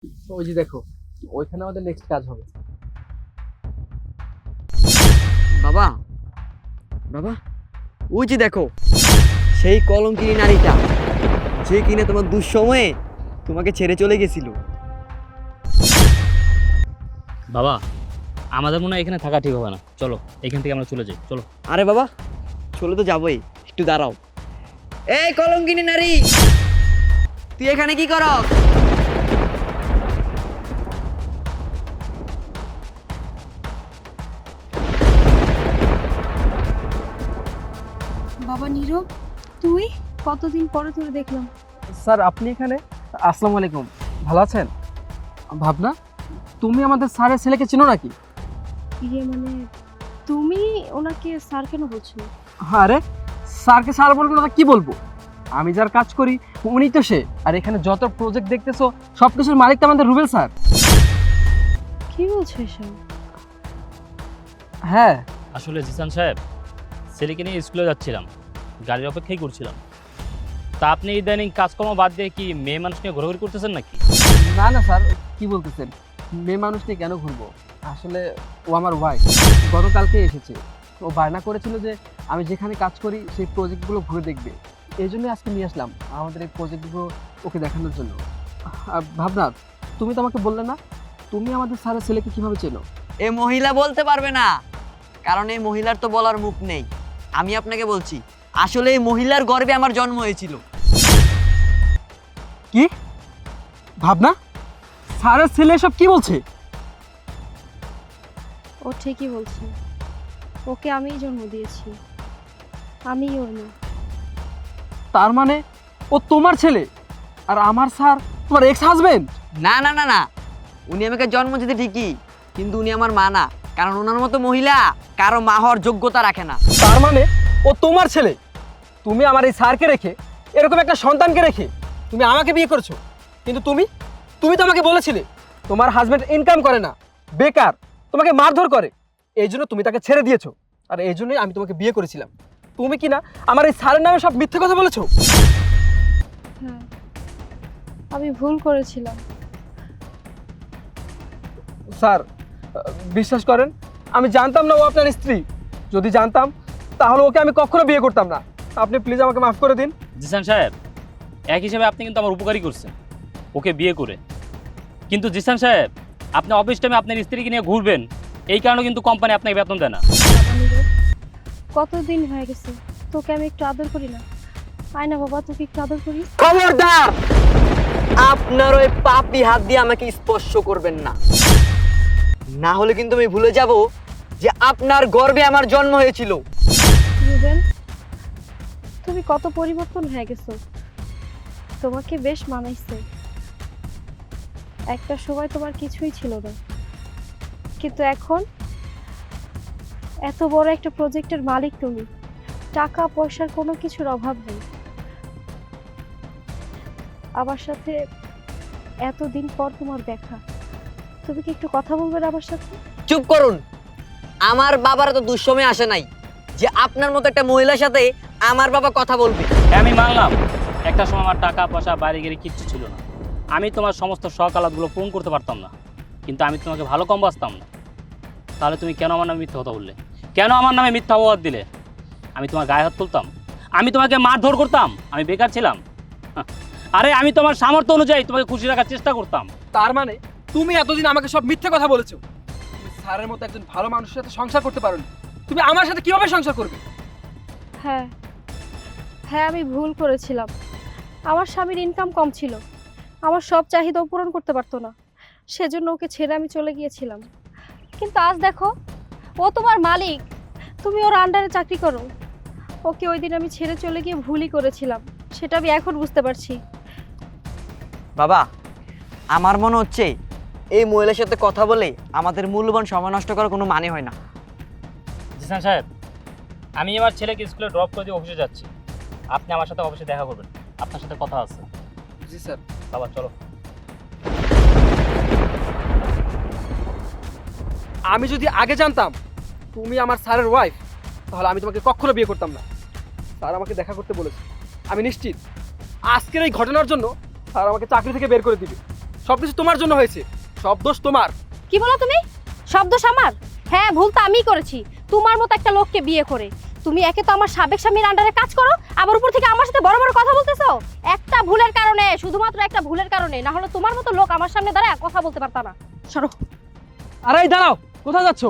ওই যে দেখো, ওইখানে আমাদের নেক্সট কাজ হবে। বাবা, বাবা, ওই যে দেখো, সেই কলঙ্কিনী নারীটা, যে কিনা তোমার দুঃসময়ে তোমাকে ছেড়ে চলে গেছিল। বাবা, আমাদের মনে হয় এখানে থাকা ঠিক হবে না, চলো এখান থেকে আমরা চলে যাই, চলো। আরে বাবা, চলে তো যাবোই, একটু দাঁড়াও। এই কলঙ্কিনী নারী, তুই এখানে কি করো? বাবা নীরব, তুই? কতদিন পরে তোরে দেখলাম। স্যার আপনি এখানে? আসসালামু আলাইকুম, ভালো আছেন? ভাবনা, তুমি আমাদের স্যারের ছেলেকে চেনো নাকি? মানে তুমি ওনাকে স্যার কেন বলছো? আরে স্যারকে স্যার বলবো না, কি বলবো? আমি যার কাজ করি উনি তো সে। আর এখানে যত প্রজেক্ট দেখতেছো সব কিছুর মালিক তো আমাদের রুবেল স্যার। কি বলছো এসব? হ্যাঁ। আসলে জিসান সাহেব, ছেলেকে নিয়ে স্কুলে যাচ্ছিলাম, গাড়ির অপেক্ষাই করছিলাম। তা আপনি ইদানিং কাজকর্ম বাদ দিয়ে কি মেয়ে মানুষ নিয়ে ঘোরাঘুরি করতেছেন নাকি? না না স্যার, কি বলতেছেন? মেয়ে মানুষ নিয়ে কেন ঘুরবো? আসলে ও আমার ওয়াইফ, গতকালকে এসেছে। ও বায়না করেছিল যে আমি যেখানে কাজ করি সেই প্রজেক্টগুলো ঘুরে দেখবে, এই জন্য আজকে নিয়ে আসলাম আমাদের এই প্রজেক্টগুলো ওকে দেখানোর জন্য। ভাবনা, তুমি তো আমাকে বললে না তুমি আমাদের স্যারের ছেলেকে কিভাবে চেনো? এ মহিলা বলতে পারবে না, কারণ এই মহিলার তো বলার মুখ নেই। আমি আপনাকে বলছি, আসলে এই মহিলার গর্ভে আমার জন্ম হয়েছিল। কি ভাবনা, স্যারের ছেলে এসব কি বলছে? ও ঠিকই বলছে, ওকে আমিই জন্ম দিয়েছি, আমিই ওর মা। তার মানে ও তোমার ছেলে আর আমার স্যার তোমার এক্স হাজবেন্ড? না না না না, উনি আমাকে জন্ম দিতে ঠিকই, কিন্তু উনি আমার মা না, কারণ ওনার মতো মহিলা কারো মা হওয়ার যোগ্যতা রাখে না। তার মানে ও তোমার ছেলে? তুমি আমার এই স্যারকে রেখে, এরকম একটা সন্তানকে রেখে তুমি আমাকে বিয়ে করেছো, কিন্তু তুমি তুমি তো আমাকে বলেছিলে তোমার হাজবেন্ড ইনকাম করে না, বেকার, তোমাকে মারধর করে, এই জন্য তুমি তাকে ছেড়ে দিয়েছো। আর এই জন্যই আমি তোমাকে বিয়ে করেছিলাম। তুমি কি না আমার এই স্যারের নামে সব মিথ্যে কথা বলেছো? হ্যাঁ, আমি ভুল করেছিলাম। স্যার বিশ্বাস করেন, আমি জানতাম না ও আপনার স্ত্রী। যদি জানতাম তাহলে ওকে আমি কখনো বিয়ে করতাম না। আপনি প্লিজ আমাকে মাফ করে দিন। জিসান সাহেব, এক হিসেবে আপনি কিন্তু আমার উপকারই করছেন ওকে বিয়ে করে। কিন্তু জিসান সাহেব, আপনি অফিস টাইমে আপনার স্ত্রীকে নিয়ে ঘুরবেন, এই কারণে কিন্তু কোম্পানি আপনাকে বেতন দেয় না। বাবা নীরব, কতদিন হয়ে গেছে তোকে আমি একটু আদর করি না? আয় না বাবা, তোকে একটু আদর করি। খবরদার, আপনার ওই পাপি হাত দিয়ে আমাকে স্পর্শ করবেন না, না হলে কিন্তু আমি ভুলে যাব যে আপনার গর্ভে আমার জন্ম হয়েছিল। রুবেল, তুমি কত পরিবর্তন হয়ে গেছো, তোমাকে বেশ মানাইছে। একটা সময় তোমার কিছুই ছিল না, কিন্তু এখন এত বড় একটা প্রজেক্টের মালিক তুমি, টাকা পয়সার কোনো কিছুর অভাব নেই। আমার সাথে এতদিন পর তোমার দেখা, তুমি কি একটু কথা বলবে না আমার সাথে? চুপ করুন, আমার বাবার তো দুঃসময় আসে নাই যে আপনার মতো একটা মহিলার সাথে আমার বাবা কথা বলবে। হ্যাঁ, আমি মানলাম একটা সময় আমার টাকা পয়সা বাইরে গেলে কিচ্ছু ছিল না, আমি তোমার সমস্ত শখ আহ্লাদগুলো পূরণ করতে পারতাম না, কিন্তু আমি তোমাকে ভালো কম বাসতাম না। তাহলে তুমি কেন আমার নামে মিথ্যা কথা বললে? কেন আমার নামে মিথ্যা অপবাদ দিলে? আমি তোমার গায়ে হাত তুলতাম? আমি তোমাকে মারধর করতাম? আমি বেকার ছিলাম? হাহ, আরে আমি তোমার সামর্থ্য অনুযায়ী তোমাকে খুশি রাখার চেষ্টা করতাম। তার মানে তুমি এতদিন আমাকে সব মিথ্যে কথা বলেছো। তুমি স্যারের মতো একজন ভালো মানুষের সাথে সংসার করতে পারোনি, তুমি আমার সাথে কিভাবে সংসার করবে? হ্যাঁ হ্যাঁ, আমি ভুল করেছিলাম। আমার স্বামীর ইনকাম কম ছিল, আমার সব চাহিদাও পূরণ করতে পারতো না, সেজন্য ওকে ছেড়ে আমি চলে গিয়েছিলাম। কিন্তু আজ দেখো, ও তোমার মালিক, তুমি ওর আন্ডারে চাকরি করো। ওকে ওই দিন আমি ছেড়ে চলে গিয়ে ভুলই করেছিলাম, সেটা আমি এখন বুঝতে পারছি। বাবা, আমার মনে হচ্ছে এই মহিলার সাথে কথা বলে আমাদের মূল্যবান সময় নষ্ট করার কোনো মানে হয় না। জিসান সাহেব, আমি আমার ছেলেকে স্কুলে ড্রপ করে দিয়ে অফিসে যাচ্ছি, আপনি আমার সাথে অফিসে দেখা করবেন, আপনার সাথে কথা আছে। জি স্যার। বাবা চলো। আমি যদি আগে জানতাম তুমি আমার স্যারের ওয়াইফ, তাহলে আমি তোমাকে কখনো বিয়ে করতাম না। স্যার আমাকে দেখা করতে বলেছে, আমি নিশ্চিত আজকের এই ঘটনার জন্য স্যার আমাকে চাকরি থেকে বের করে দিবে। সব কিছু তোমার জন্য হয়েছে, সব দোষ তোমার। কি বলো তুমি? শব্দ আমার? হ্যাঁ, ভুল তো আমিই করেছি তোমার মতো একটা লোককে বিয়ে করে। তুমি একে তো আমার সাবেক স্বামীর আন্ডারে কাজ করো, আবার উপর থেকে আমার সাথে বড় বড় কথা বলতেছো। একটা ভুলের কারণে, শুধুমাত্র একটা ভুলের কারণে, না হলে তোমার মতো লোক আমার সামনে দাঁড়ায় কথা বলতে পারতা না। সরো। আরে দাঁড়াও, কোথায় যাচ্ছো?